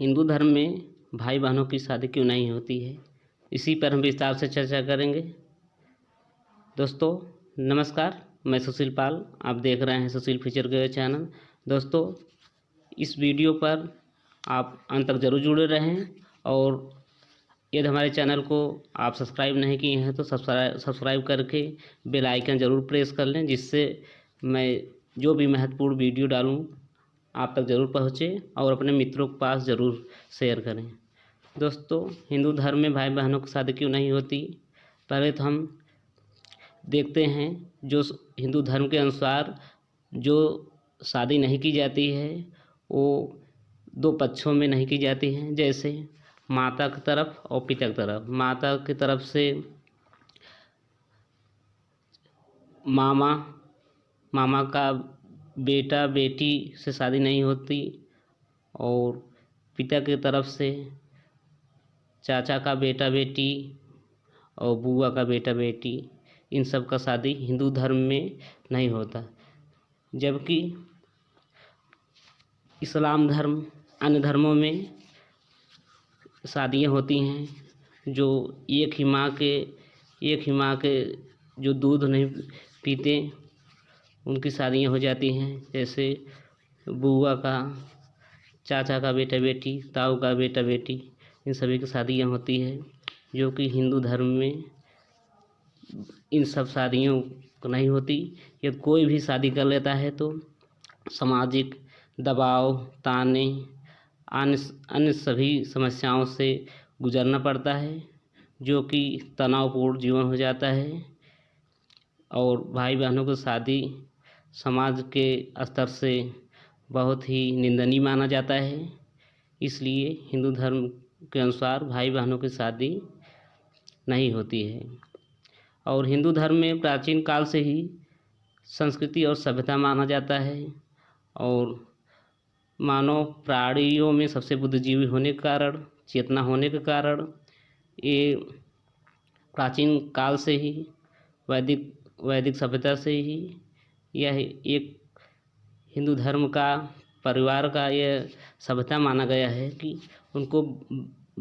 हिंदू धर्म में भाई बहनों की शादी क्यों नहीं होती है, इसी पर हम विस्तार से चर्चा करेंगे। दोस्तों नमस्कार, मैं सुशील पाल, आप देख रहे हैं सुशील फीचर के चैनल। दोस्तों इस वीडियो पर आप अंत तक जरूर जुड़े रहें और यदि हमारे चैनल को आप सब्सक्राइब नहीं किए हैं तो सब्सक्राइब करके बेल आइकन ज़रूर प्रेस कर लें, जिससे मैं जो भी महत्वपूर्ण वीडियो डालूं आप तक ज़रूर पहुँचे और अपने मित्रों के पास ज़रूर शेयर करें। दोस्तों हिंदू धर्म में भाई बहनों की शादी क्यों नहीं होती, पहले तो हम देखते हैं। जो हिंदू धर्म के अनुसार जो शादी नहीं की जाती है वो दो पक्षों में नहीं की जाती है, जैसे माता की तरफ और पिता की तरफ। माता की तरफ से मामा का बेटा बेटी से शादी नहीं होती और पिता की तरफ से चाचा का बेटा बेटी और बुआ का बेटा बेटी, इन सब का शादी हिंदू धर्म में नहीं होता। जबकि इस्लाम धर्म अन्य धर्मों में शादियाँ होती हैं जो एक ही माँ के जो दूध नहीं पीते उनकी शादियाँ हो जाती हैं, जैसे बुआ का, चाचा का बेटा बेटी, ताऊ का बेटा बेटी, इन सभी की शादियाँ होती है। जो कि हिंदू धर्म में इन सब शादियों को नहीं होती। यदि कोई भी शादी कर लेता है तो सामाजिक दबाव, ताने, अन्य सभी समस्याओं से गुजरना पड़ता है, जो कि तनावपूर्ण जीवन हो जाता है। और भाई बहनों की शादी समाज के स्तर से बहुत ही निंदनीय माना जाता है। इसलिए हिंदू धर्म के अनुसार भाई बहनों की शादी नहीं होती है। और हिंदू धर्म में प्राचीन काल से ही संस्कृति और सभ्यता माना जाता है और मानव प्राणियों में सबसे बुद्धिजीवी होने के कारण, चेतना होने के कारण ये प्राचीन काल से ही वैदिक सभ्यता से ही यह एक हिंदू धर्म का परिवार का यह सभ्यता माना गया है कि उनको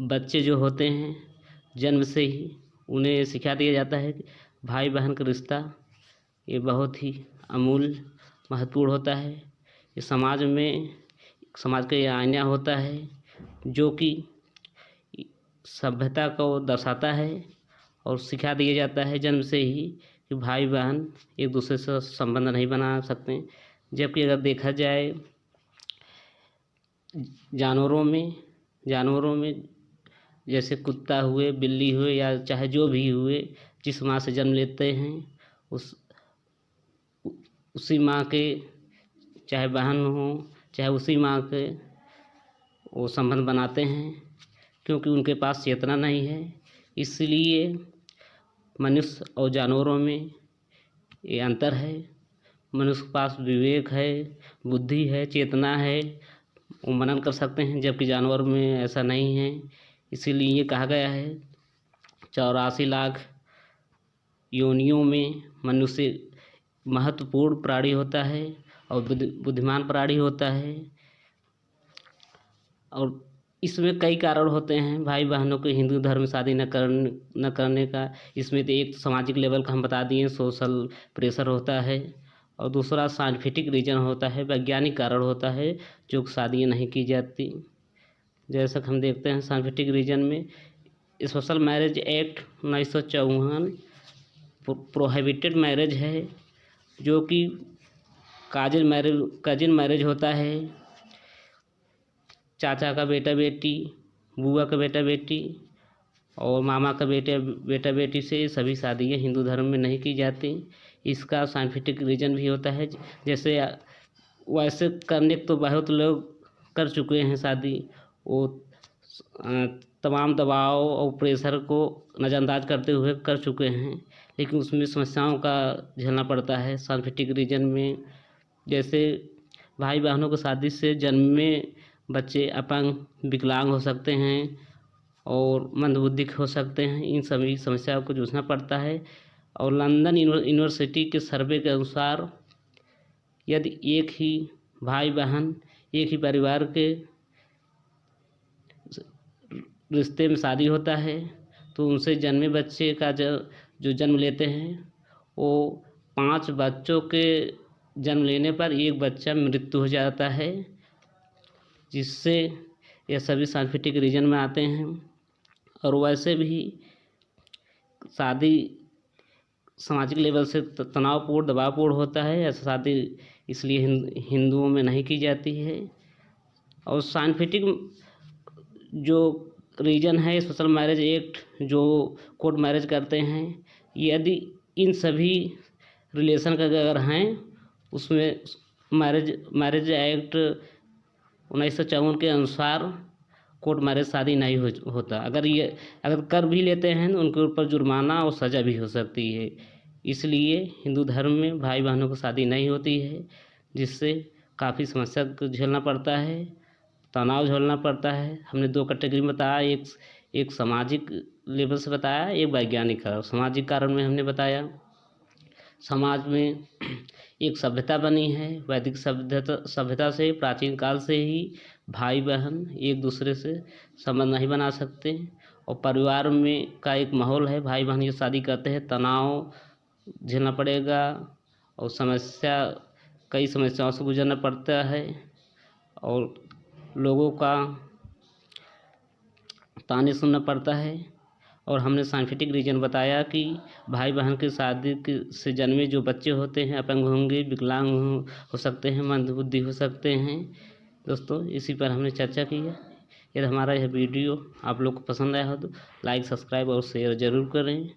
बच्चे जो होते हैं जन्म से ही उन्हें सिखा दिया जाता है कि भाई बहन का रिश्ता ये बहुत ही अमूल्य महत्वपूर्ण होता है। ये समाज का ये आईना होता है जो कि सभ्यता को दर्शाता है और सिखा दिया जाता है जन्म से ही कि भाई बहन एक दूसरे से संबंध नहीं बना सकते। जबकि अगर देखा जाए जानवरों में जैसे कुत्ता हुए, बिल्ली हुए या चाहे जो भी हुए, जिस माँ से जन्म लेते हैं उसी माँ के चाहे बहन हो चाहे उसी माँ के वो संबंध बनाते हैं, क्योंकि उनके पास चेतना नहीं है। इसलिए मनुष्य और जानवरों में ये अंतर है। मनुष्य के पास विवेक है, बुद्धि है, चेतना है, वो मनन कर सकते हैं, जबकि जानवर में ऐसा नहीं है। इसीलिए ये कहा गया है 84 लाख योनियों में मनुष्य महत्वपूर्ण प्राणी होता है और बुद्धिमान प्राणी होता है। और इसमें कई कारण होते हैं भाई बहनों के हिंदू धर्म में शादी न करने का। इसमें तो एक सामाजिक लेवल का हम बता दिए, सोशल प्रेशर होता है, और दूसरा साइंटिफिक रीजन होता है, वैज्ञानिक कारण होता है जो शादियाँ नहीं की जाती। जैसा कि हम देखते हैं साइंटिफिक रीजन में special marriage act 1954 prohibited marriage है, जो कि कजिन मैरिज होता है। चाचा का बेटा बेटी, बुआ का बेटा बेटी और मामा का बेटा बेटी से सभी शादियाँ हिंदू धर्म में नहीं की जाती। इसका साइंटिफिक रीजन भी होता है। जैसे वैसे करने तो बहुत लोग कर चुके हैं शादी, वो तमाम दबाव और प्रेशर को नज़रअंदाज करते हुए कर चुके हैं, लेकिन उसमें समस्याओं का झेलना पड़ता है साइंटिफिक रीजन में। जैसे भाई बहनों की शादी से जन्म में बच्चे अपंग, विकलांग हो सकते हैं और मंदबुद्धि हो सकते हैं। इन सभी समस्याओं को जूझना पड़ता है। और लंदन यूनिवर्सिटी के सर्वे के अनुसार यदि एक ही भाई बहन एक ही परिवार के रिश्ते में शादी होता है तो उनसे जन्मे बच्चे का जो जन्म लेते हैं वो 5 बच्चों के जन्म लेने पर एक बच्चा मृत्यु हो जाता है, जिससे यह सभी साइंटिफिक रीजन में आते हैं। और वैसे भी शादी सामाजिक लेवल से तनावपूर्ण दबावपूर्ण होता है, ऐसा शादी इसलिए हिंदुओं में नहीं की जाती है। और साइंटिफिक जो रीजन है सोशल मैरिज एक्ट जो कोर्ट मैरिज करते हैं, यदि इन सभी रिलेशन का अगर हैं उसमें मैरिज एक्ट 1954 के अनुसार कोर्ट मैरिज शादी नहीं होता। अगर कर भी लेते हैं तो उनके ऊपर जुर्माना और सज़ा भी हो सकती है। इसलिए हिंदू धर्म में भाई बहनों को शादी नहीं होती है, जिससे काफ़ी समस्या को झेलना पड़ता है, तनाव झेलना पड़ता है। हमने 2 कैटेगरी में बताया, एक सामाजिक लेवल से बताया, एक वैज्ञानिक कारण। सामाजिक कारण में हमने बताया समाज में एक सभ्यता बनी है, वैदिक सभ्यता से प्राचीन काल से ही भाई बहन एक दूसरे से संबंध नहीं बना सकते। और परिवार में का एक माहौल है, भाई बहन ये शादी करते हैं तनाव झेलना पड़ेगा और कई समस्याओं से गुजरना पड़ता है और लोगों का ताने सुनना पड़ता है। और हमने साइंटिफिक रीजन बताया कि भाई बहन की शादी से जन्मे जो बच्चे होते हैं अपंग होंगे, विकलांग हो सकते हैं, मंदबुद्धि हो सकते हैं। दोस्तों इसी पर हमने चर्चा की है। यदि हमारा यह वीडियो आप लोग को पसंद आया हो तो लाइक, सब्सक्राइब और शेयर ज़रूर करें।